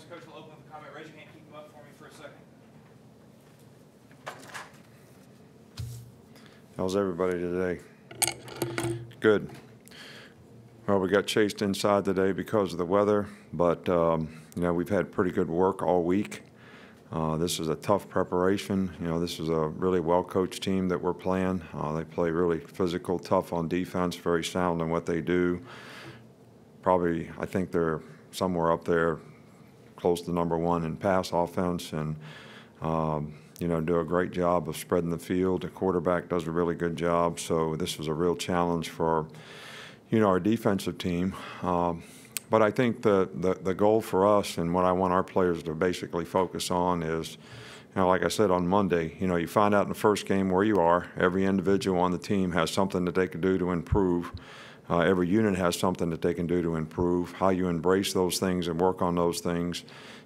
points. Coach will open with a comment. Raise your hand. Keep them up for me for a second. How's everybody today? Good. Well, we got chased inside today because of the weather, but we've had pretty good work all week. This is a tough preparation. This is a really well-coached team that we're playing. They play really physical, tough on defense, very sound in what they do. Probably, I think they're somewhere up there close to #1 in pass offense, and do a great job of spreading the field. The quarterback does a really good job, so this was a real challenge for our defensive team. But I think the goal for us and what I want our players to basically focus on is, like I said on Monday, you find out in the first game where you are. Every individual on the team has something that they can do to improve. Every unit has something that they can do to improve. How you embrace those things and work on those things,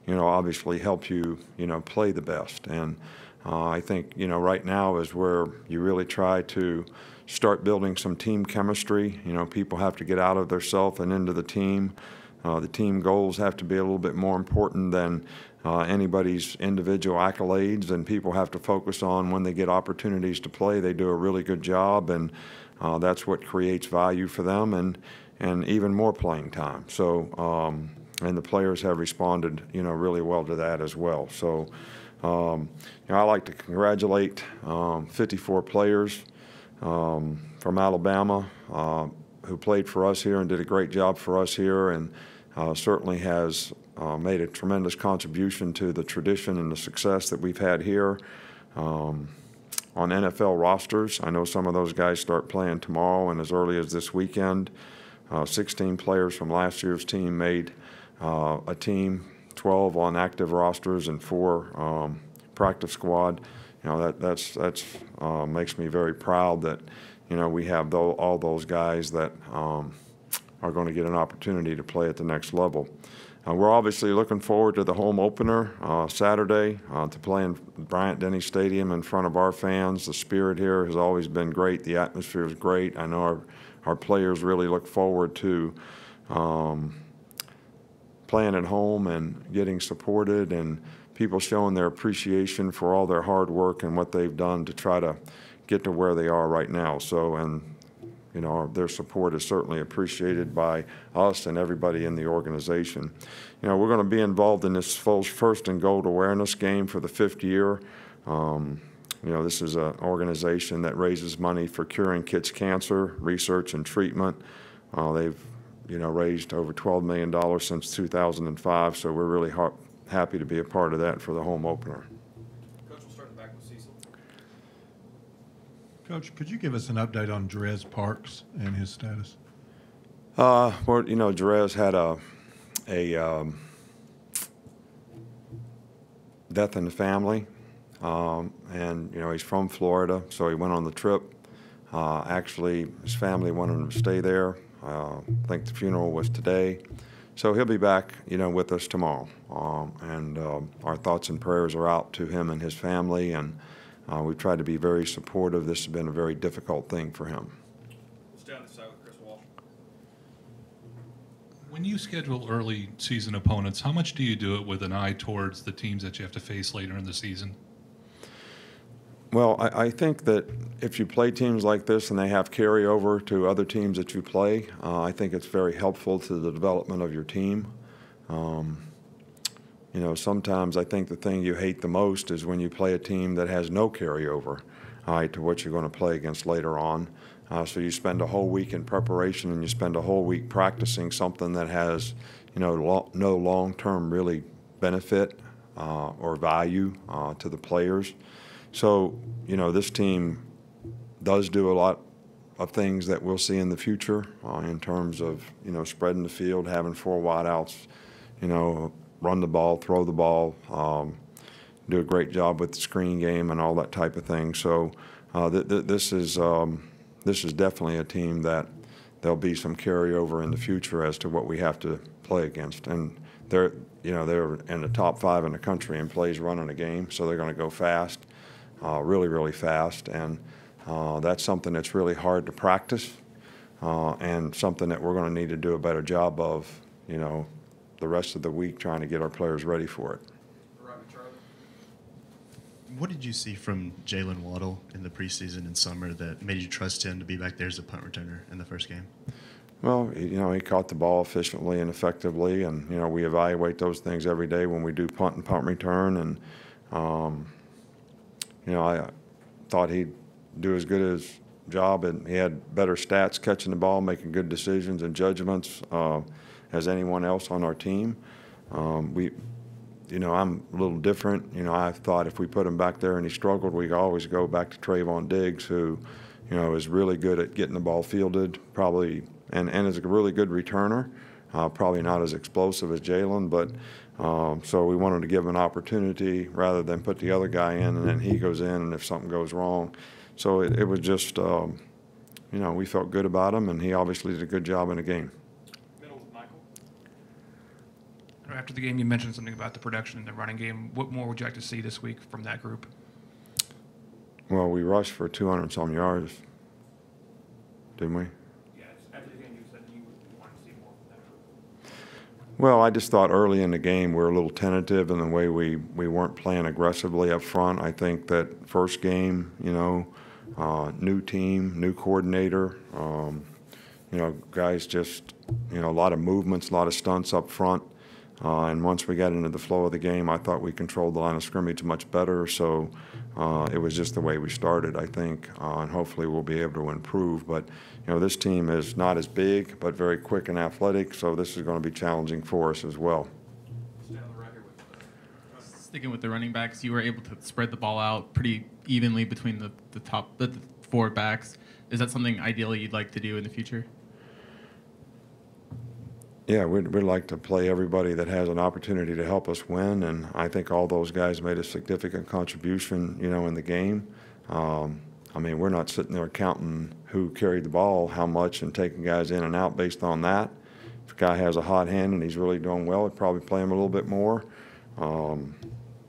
obviously help you, play the best. And I think, right now is where you really try to start building some team chemistry. People have to get out of their self and into the team. The team goals have to be a little bit more important than anybody's individual accolades, and people have to focus on when they get opportunities to play. They do a really good job, and that's what creates value for them and even more playing time. So, and the players have responded, really well to that as well. So, I like to congratulate 54 players from Alabama who played for us here and did a great job for us here, and certainly has made a tremendous contribution to the tradition and the success that we've had here. On NFL rosters, I know some of those guys start playing tomorrow and as early as this weekend. 16 players from last year's team made a team, 12 on active rosters and 4 practice squad. That's makes me very proud that we have all those guys that are going to get an opportunity to play at the next level. We're obviously looking forward to the home opener Saturday to play in Bryant-Denny Stadium in front of our fans. The spirit here has always been great. The atmosphere is great. I know our players really look forward to playing at home and getting supported, and people showing their appreciation for all their hard work and what they've done to try to get to where they are right now. So, and their support is certainly appreciated by us and everybody in the organization. We're going to be involved in this First and Gold awareness game for the 5th year. This is an organization that raises money for curing kids' cancer, research and treatment. They've raised over $12 million since 2005, so we're really happy to be a part of that for the home opener. Coach, we'll start back with Cecil. Coach, could you give us an update on Dre Parks and his status? Well, Dres had a death in the family, and he's from Florida, so he went on the trip. Actually, his family wanted him to stay there. I think the funeral was today. So he'll be back, with us tomorrow. And our thoughts and prayers are out to him and his family, and we've tried to be very supportive. This has been a very difficult thing for him. We'll stay on this side with Chris Walsh. When you schedule early season opponents, how much do you do it with an eye towards the teams that you have to face later in the season? Well, I think that if you play teams like this and they have carryover to other teams that you play, I think it's very helpful to the development of your team. Sometimes I think the thing you hate the most is when you play a team that has no carryover to what you're going to play against later on. So you spend a whole week in preparation and you spend a whole week practicing something that has, no long-term really benefit or value to the players. So, this team does do a lot of things that we'll see in the future in terms of, spreading the field, having 4 wideouts, run the ball, throw the ball, do a great job with the screen game and all that type of thing. So this is definitely a team that there'll be some carryover in the future as to what we have to play against. And they're in the top 5 in the country in plays running a game, so they're going to go fast. Really, really fast, and that's something that's really hard to practice and something that we're going to need to do a better job of, the rest of the week trying to get our players ready for it. Right with Charlie. What did you see from Jalen Waddell in the preseason and summer that made you trust him to be back there as a punt returner in the first game? Well, he caught the ball efficiently and effectively, and, we evaluate those things every day when we do punt and punt return. And, I thought he'd do as good as job, and he had better stats catching the ball, making good decisions and judgments as anyone else on our team. I'm a little different. I thought if we put him back there and he struggled, we could always go back to Trayvon Diggs, who, is really good at getting the ball fielded, probably, and is a really good returner. Probably not as explosive as Jalen, but so we wanted to give him an opportunity rather than put the other guy in and then he goes in and if something goes wrong. So it was just, we felt good about him, and he obviously did a good job in the game. Middle with Michael. After the game, you mentioned something about the production in the running game. What more would you like to see this week from that group? Well, we rushed for 200-some yards, didn't we? Yeah, after the game, you said you wanted to see more from that group. Well, I just thought early in the game we were a little tentative in the way we weren't playing aggressively up front. I think that first game, new team, new coordinator, guys just, a lot of movements, a lot of stunts up front. And once we got into the flow of the game, I thought we controlled the line of scrimmage much better. So it was just the way we started, I think, and hopefully we'll be able to improve. But, this team is not as big, but very quick and athletic, so this is going to be challenging for us as well. Stay on the record with Sticking with the running backs, you were able to spread the ball out pretty evenly between the four backs. Is that something ideally you'd like to do in the future? Yeah, we'd like to play everybody that has an opportunity to help us win, and I think all those guys made a significant contribution, in the game. We're not sitting there counting who carried the ball, how much, and taking guys in and out based on that. If a guy has a hot hand and he's really doing well, I'd probably play him a little bit more.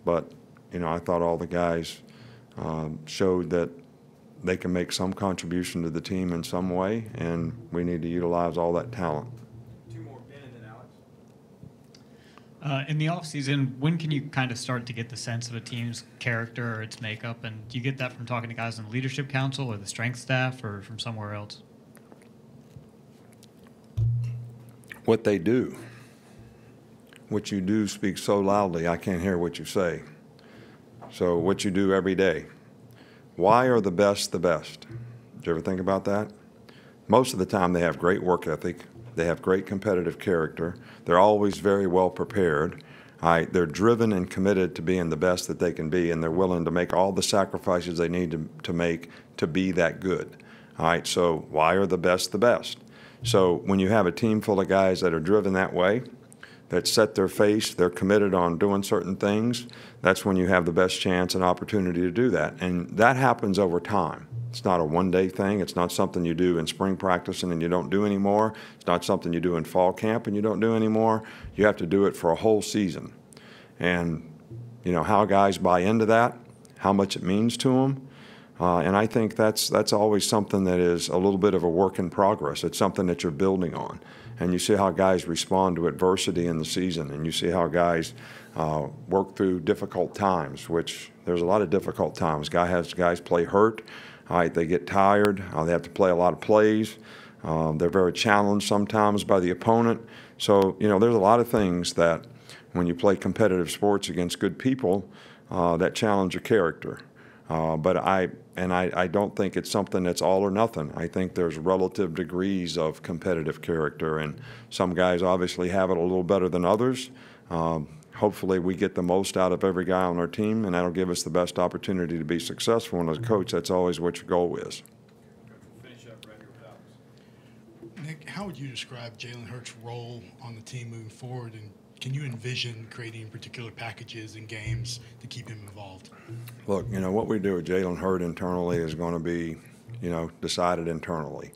But, I thought all the guys showed that they can make some contribution to the team in some way, and we need to utilize all that talent. two more, Ben and then Alex. In the offseason, when can you kind of start to get the sense of a team's character or its makeup? And do you get that from talking to guys in the leadership council or the strength staff or from somewhere else? What they do. What you do speaks so loudly, I can't hear what you say. So what you do every day. Why are the best the best? Did you ever think about that? Most of the time they have great work ethic. They have great competitive character. They're always very well prepared. They're driven and committed to being the best that they can be, and they're willing to make all the sacrifices they need to make to be that good. All right, so why are the best the best? So when you have a team full of guys that are driven that way, that set their face, they're committed on doing certain things, that's when you have the best chance and opportunity to do that. And that happens over time. It's not a one-day thing. It's not something you do in spring practice and then you don't do anymore. It's not something you do in fall camp and you don't do anymore. You have to do it for a whole season. And, how guys buy into that, how much it means to them. And I think that's always something that is a little bit of a work in progress. It's something that you're building on. And you see how guys respond to adversity in the season, and you see how guys work through difficult times, which there's a lot of difficult times. Guys play hurt. All right, they get tired. They have to play a lot of plays. They're very challenged sometimes by the opponent. So, there's a lot of things that when you play competitive sports against good people that challenge your character. But I don't think it's something that's all or nothing. I think there's relative degrees of competitive character, and some guys obviously have it a little better than others. Hopefully we get the most out of every guy on our team, and that'll give us the best opportunity to be successful. And as a coach, that's always what your goal is. We'll finish up right here with Alex. Nick, how would you describe Jalen Hurts' role on the team moving forward, and can you envision creating particular packages and games to keep him involved? Look, what we do with Jalen Hurts internally is going to be, decided internally.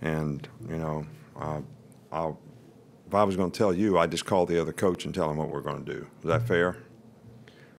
And, if I was going to tell you, I'd just call the other coach and tell him what we're going to do. Is that fair?